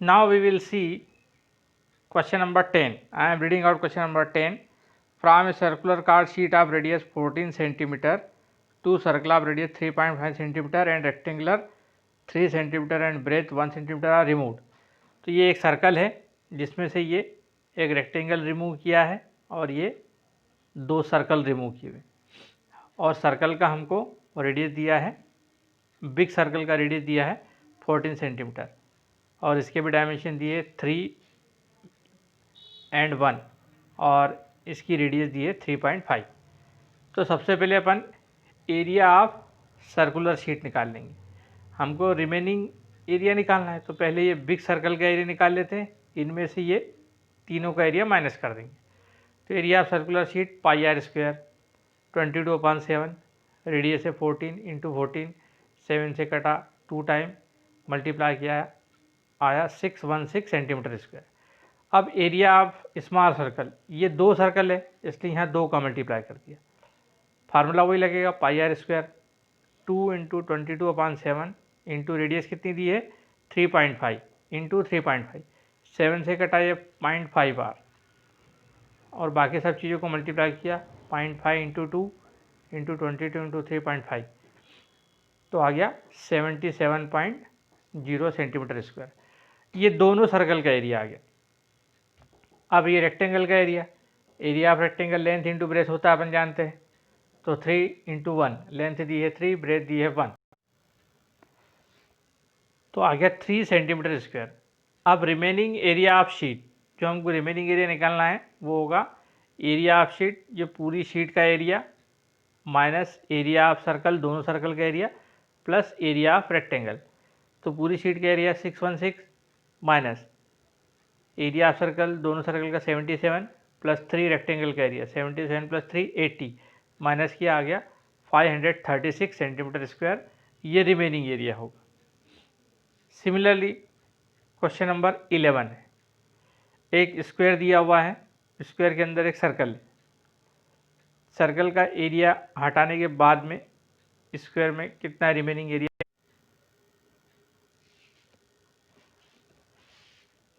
Now we will see question number 10. I am reading out question number 10. From a circular card sheet of radius 14 cm to circle of radius 3.5 cm and rectangular 3 cm and breadth 1 cm are removed. तो ये एक circle है जिसमें से ये एक rectangle remove किया है और ये दो सर्कल रिमूव किए हुए, और सर्कल का हमको रेडियस दिया है, बिग सर्कल का रेडियस दिया है 14 सेंटीमीटर और इसके भी डायमेंशन दिए 3 and 1 और इसकी रेडियस दी है 3.5। तो सबसे पहले अपन एरिया ऑफ सर्कुलर शीट निकाल लेंगे। हमको रिमेनिंग एरिया निकालना है, तो पहले ये बिग सर्कल का एरिया निकाल लेते हैं, इनमें से ये तीनों का एरिया माइनस कर देंगे। तो area of circular sheet pi are square 22/7, radius है 14 इंटू 14, 7 से कटा 2 टाइम मल्टीप्लाई किया आया 616 सेंटीमीटर स्क्वायर। अब एरिया ऑफ स्मॉल सर्कल, ये दो सर्कल है इसलिए यहाँ 2 का मल्टीप्लाई कर दिया। फार्मूला वही लगेगा pi are square 2 into 22/7 into radius कितनी दी है 3.5 इंटू 3.5, 7 से कटा ये 0.5 आर और बाकी सब चीज़ों को मल्टीप्लाई किया 0.5 इंटू 2 इंटू 22 इंटू 3.5, तो आ गया 77.0 सेंटीमीटर स्क्वायर। ये दोनों सर्कल का एरिया आ गया। अब ये रेक्टेंगल का area, area of rectangle length into breadth होता है अपन जानते हैं, तो 3 इंटू 1, लेंथ दी है 3, ब्रेथ दी है 1, तो आ गया 3 सेंटीमीटर स्क्वायर। अब रिमेनिंग एरिया ऑफ शीट, जो हमको रिमेनिंग एरिया निकालना है वो होगा एरिया ऑफ शीट, जो पूरी शीट का area minus area of circle, दोनों सर्कल का area, plus area of rectangle. तो पूरी शीट का area 616 minus area of circle, दोनों सर्कल का 77, प्लस 3 रेक्टेंगल का एरिया 77 प्लस 3 80, माइनस किया आ गया 536 सेंटीमीटर स्क्वायर। ये रिमेनिंग एरिया होगा। सिमिलरली क्वेश्चन नंबर 11 है, एक स्क्वायर दिया हुआ है, स्क्वायर के अंदर एक सर्कल है, सर्कल का एरिया हटाने के बाद में स्क्वायर में कितना रिमेनिंग एरिया,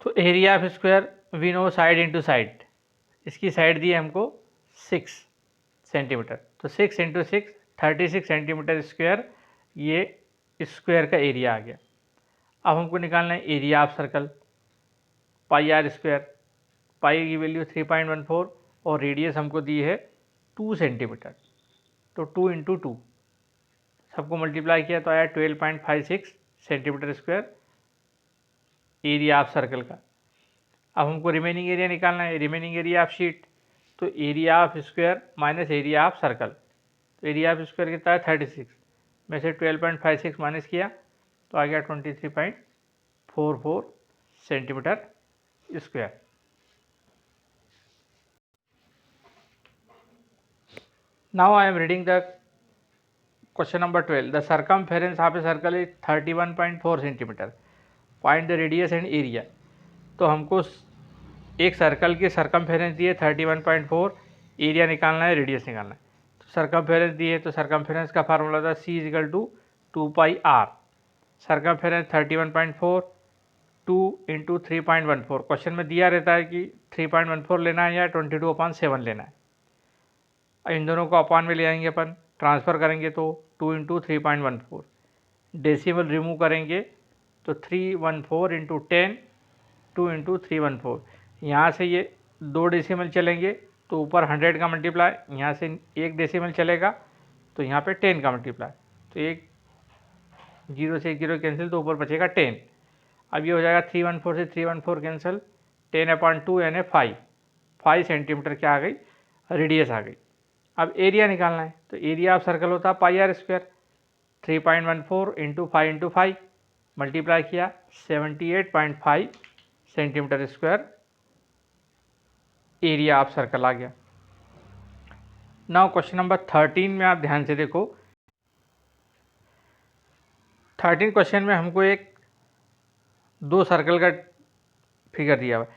तो area of square we know side into side, इसकी साइड दी है हमको 6 सेंटीमीटर, तो 6 इंटू 6 36 सेंटीमीटर स्क्वायर, ये स्क्वायर का एरिया आ गया। अब हमको निकालना है area of circle, pi are square, pi की वैल्यू 3.14 और रेडियस हमको दी है 2 सेंटीमीटर, तो 2 इंटू 2 सबको मल्टीप्लाई किया तो आया 12.56 centimetre square area of circle का। अब हमको रिमेनिंग एरिया निकालना है, रिमेनिंग एरिया ऑफ शीट, तो area of square minus area of circle, तो एरिया ऑफ स्क्वायर कितना है 36 में से 12.56 माइनस किया तो आ गया 23.44 centimetre square. Now I am reading the question number 12। The circumference of a circle is 31.4 centimetre, find the radius and area. तो हमको एक सर्कल की सर्कमफेरेंस दी है 31.4, एरिया निकालना है, रेडियस निकालना है। तो सर्कमफेरेंस दी है तो सर्कमफेरेंस का फार्मूला था C = 2 पाई r। सर्कमफेरेंस 31.4 2 इंटू 3.14, क्वेश्चन में दिया रहता है कि 3.14 लेना है या 22/7 लेना है। इन दोनों को अपान में ले आएंगे अपन, ट्रांसफ़र करेंगे तो 2 इंटू 3.14, डेसिमल रिमूव करेंगे तो 314 इंटू 10, 2 इंटू 314, यहाँ से ये 2 डेसिमल चलेंगे तो ऊपर 100 का मल्टीप्लाई, यहाँ से 1 डेसिमल चलेगा तो यहाँ पे 10 का मल्टीप्लाई, तो एक 0 से 1 0 कैंसिल तो ऊपर बचेगा 10। अब ये हो जाएगा 314 से 314 कैंसिल, 10/2 यानी 5 सेंटीमीटर क्या आ गई, रेडियस आ गई। अब एरिया निकालना है, तो एरिया ऑफ सर्कल होता है pi are square, 3.14 into 5 into 5 multiply किया 78.5 centimetre square area of circle आ गया। नाउ क्वेश्चन नंबर 13 में आप ध्यान से देखो, 13 क्वेश्चन में हमको एक 2 सर्कल का फिगर दिया हुआ है।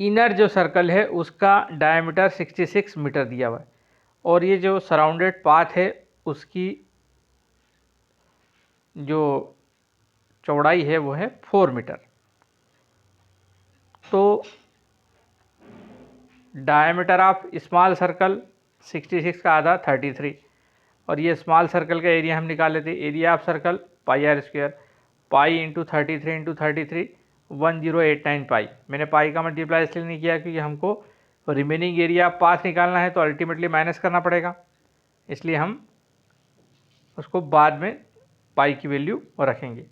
इनर जो सर्कल है उसका डायमीटर 66 मीटर दिया हुआ है और ये जो सराउंडेड पाथ है उसकी जो चौड़ाई है वो है 4 मीटर। तो डायमीटर ऑफ स्मॉल सर्कल 66 का आधा 33, और ये स्मॉल सर्कल का एरिया हम निकाल लेते हैं। Area of circle pi are square, pi into 33 into 33 1089 pi. मैंने पाई का मल्टीप्लाई इसलिए नहीं किया क्योंकि हमको रिमेनिंग एरिया पाथ निकालना है, तो अल्टीमेटली माइनस करना पड़ेगा, इसलिए हम उसको बाद में पाई की वैल्यू रखेंगे।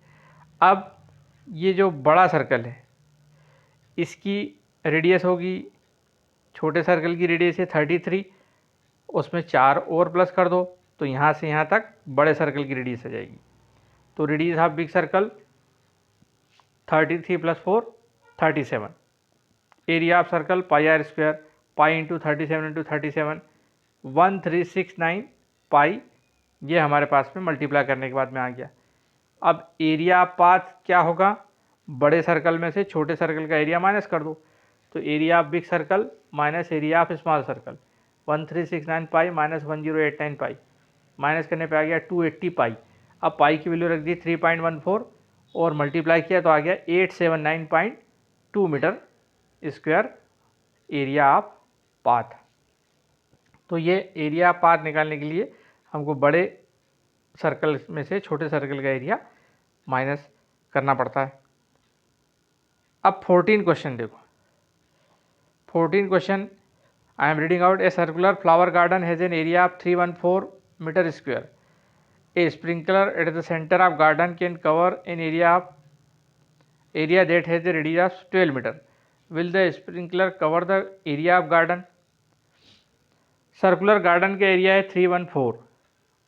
अब ये जो बड़ा सर्कल है इसकी रेडियस होगी, छोटे सर्कल की रेडियस है 33, उसमें 4 और प्लस कर दो तो यहाँ से यहाँ तक बड़े सर्कल की रेडियस आ जाएगी। तो radius of big circle 33 + 4 37। Area of circle pi are square, pi into 37 into 37 1369 pi, ये हमारे पास में मल्टीप्लाई करने के बाद में आ गया। अब एरिया ऑफ पाथ क्या होगा, बड़े सर्कल में से छोटे सर्कल का एरिया माइनस कर दो, तो area of big circle minus area of small circle 1369 pi minus 1089 pi, minus करने पे आ गया 280 पाई। अब पाई की वैल्यू रख दी 3.14 और मल्टीप्लाई किया तो आ गया 879.2 metre square area of path. तो ये एरिया ऑफ पाथ निकालने के लिए हमको बड़े सर्कल में से छोटे सर्कल का एरिया माइनस करना पड़ता है। अब 14 क्वेश्चन देखो। 14 question, I am reading out, a circular flower garden has an area of 314 metre square. A sprinkler at the centre of garden can cover an area that has a radius of 12 meter. Will the sprinkler cover the area of garden? Circular garden का area है 314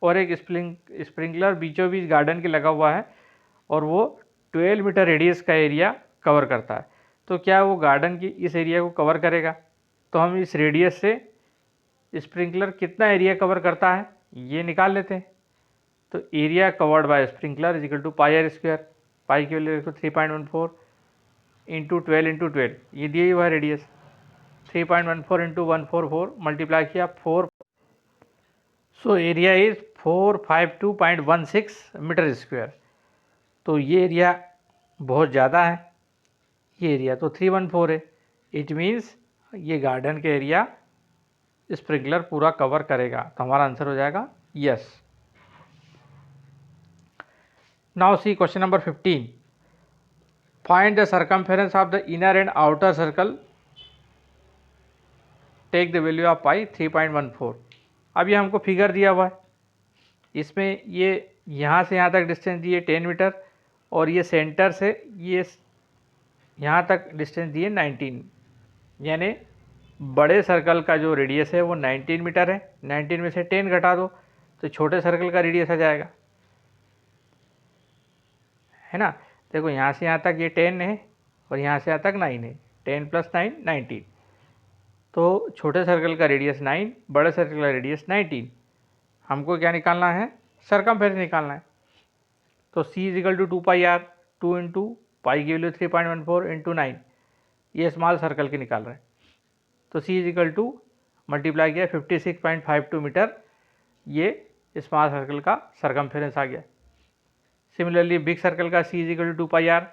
और एक sprinkler बीचों बीच garden के लगा हुआ है और वो 12 मीटर रेडियस का एरिया कवर करता है। तो क्या वो गार्डन की इस एरिया को कवर करेगा? तो हम इस रेडियस से स्प्रिंकलर कितना एरिया कवर करता है ये निकाल लेते हैं। तो area covered by sprinkler is equal to pi are square, pi की वैल्यू देखो 3.14 इंटू 12 इंटू 12, ये दिया हुआ है रेडियस 3.14 इंटू 144 मल्टीप्लाई किया 4, so area is 452.16 metre square. तो ये एरिया बहुत ज़्यादा है, ये एरिया तो 314 है, इट मीन्स ये गार्डन के एरिया स्प्रिंकलर पूरा कवर करेगा। तो हमारा आंसर हो जाएगा yes. Now C question number 15, find the circumference of the inner and outer circle, take the value of pi 3.14। अब ये हमको फिगर दिया हुआ है, इसमें ये यहाँ से यहाँ तक डिस्टेंस दिए 10 मीटर और ये सेंटर से ये यहाँ तक डिस्टेंस दिए 19, यानी बड़े सर्कल का जो रेडियस है वो 19 मीटर है। 19 में से 10 घटा दो तो छोटे सर्कल का रेडियस आ जाएगा, है ना। देखो यहाँ से यहाँ तक ये 10 है और यहाँ से यहाँ तक 9 है, 10 + 9 19, तो छोटे सर्कल का रेडियस 9, बड़े सर्कल का रेडियस 19। हमको क्या निकालना है? सर्कमफेरेंस निकालना है। तो C is equal to 2 pi r, 2 into pi की वैल्यू 3.14 इंटू 9, ये स्मॉल सर्कल के निकाल रहे हैं। तो C is equal to multiply किया 56.52 मीटर, ये स्मॉल सर्कल का सर्कमफेरेंस आ गया। सिमिलरली बिग सर्कल का C is equal to 2 pi r,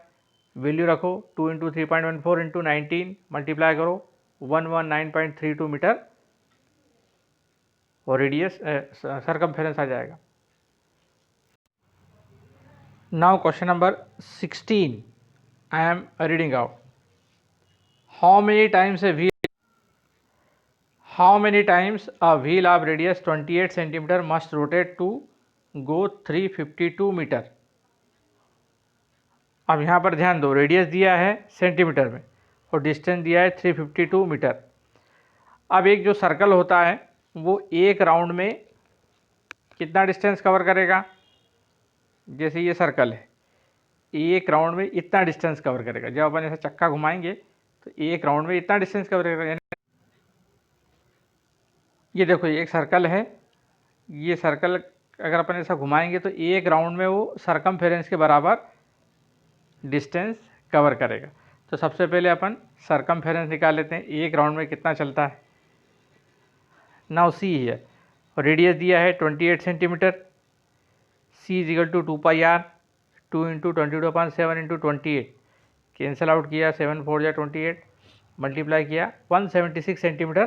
value रखो 2 इंटू 3.14 इंटू 19 मल्टीप्लाई करो 119.32 मीटर और रेडियस सर्कमफेरेंस आ जाएगा। Now question number 16, I am reading out, how many times a wheel of radius 28 centimeter must rotate to go 352 metre. अब यहाँ पर ध्यान दो, radius दिया है सेंटीमीटर में और डिस्टेंस दिया है 352 मीटर। अब एक जो सर्कल होता है वो एक राउंड में कितना डिस्टेंस कवर करेगा? जैसे ये सर्कल है, एक राउंड में इतना डिस्टेंस कवर करेगा। जब अपन ऐसा चक्का घुमाएंगे तो एक राउंड में इतना डिस्टेंस कवर करेगा। यानी ये देखो ये एक सर्कल है, ये सर्कल अगर अपन ऐसा घुमाएंगे तो एक राउंड में वो सर्कमफेरेंस के बराबर डिस्टेंस कवर करेगा। तो सबसे पहले अपन सर्कमफेरेंस निकाल लेते हैं, एक राउंड में कितना चलता है। नाउ C है और रेडियस दिया है 28 centimetre, C is equal to 2 pi r, 2 into 22/7 into 28, cancel out किया 7 4 या 28, मल्टीप्लाई किया 176 सेंटीमीटर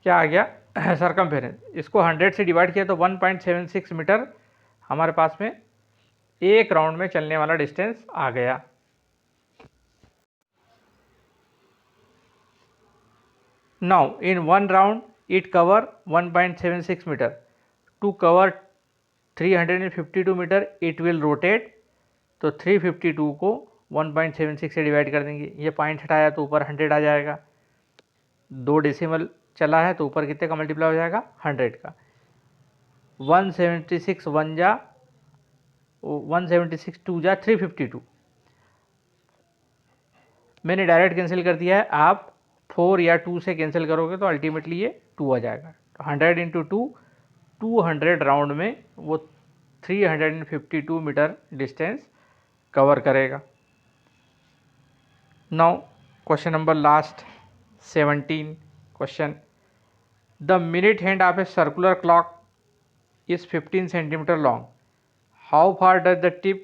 क्या आ गया सरकमफेरेंस। इसको 100 से डिवाइड किया तो 1.76 मीटर हमारे पास में एक राउंड में चलने वाला डिस्टेंस आ गया। Now in one round it cover 1.76 metre. To cover 352 metre it will rotate, तो 352 को 1.76 से डिवाइड कर देंगे। ये पॉइंट हटाया तो ऊपर 100 आ जाएगा, 2 डेसिमल चला है तो ऊपर कितने का मल्टीप्लाई हो जाएगा 100 का। 176 वन जा 176 टू जा 352, मैंने डायरेक्ट कैंसिल कर दिया है। आप 4 या 2 से कैंसिल करोगे तो अल्टीमेटली ये 2 आ जाएगा। 100 इंटू 2 200 राउंड में वो 352 मीटर डिस्टेंस कवर करेगा। Now question number last 17 question. The minute hand of a circular clock is 15 centimeter long. How far does the tip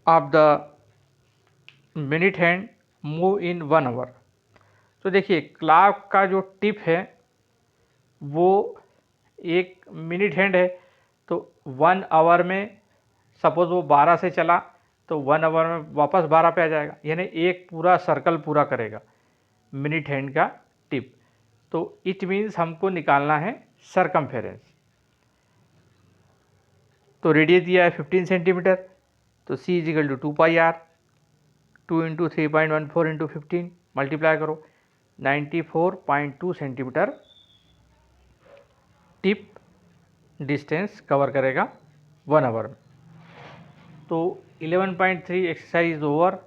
of the minute hand move in 1 hour? तो देखिए clock का जो tip है वो एक minute hand है, तो 1 our में सपोज वो 12 से चला तो 1 आवर में वापस 12 पे आ जाएगा, यानी एक पूरा सर्कल पूरा करेगा मिनट हैंड का टिप। तो इट मीन्स हमको निकालना है सरकमफेरेंस। तो रेडियस दिया है 15 सेंटीमीटर, तो C is equal to 2πr, 2 into 3.14 into 15 multiply करो, 94.2 सेंटीमीटर टिप डिस्टेंस कवर करेगा 1 आवर में। तो 11.3 exercise is over.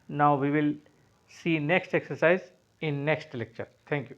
Now we will see next exercise in next lecture. Thank you.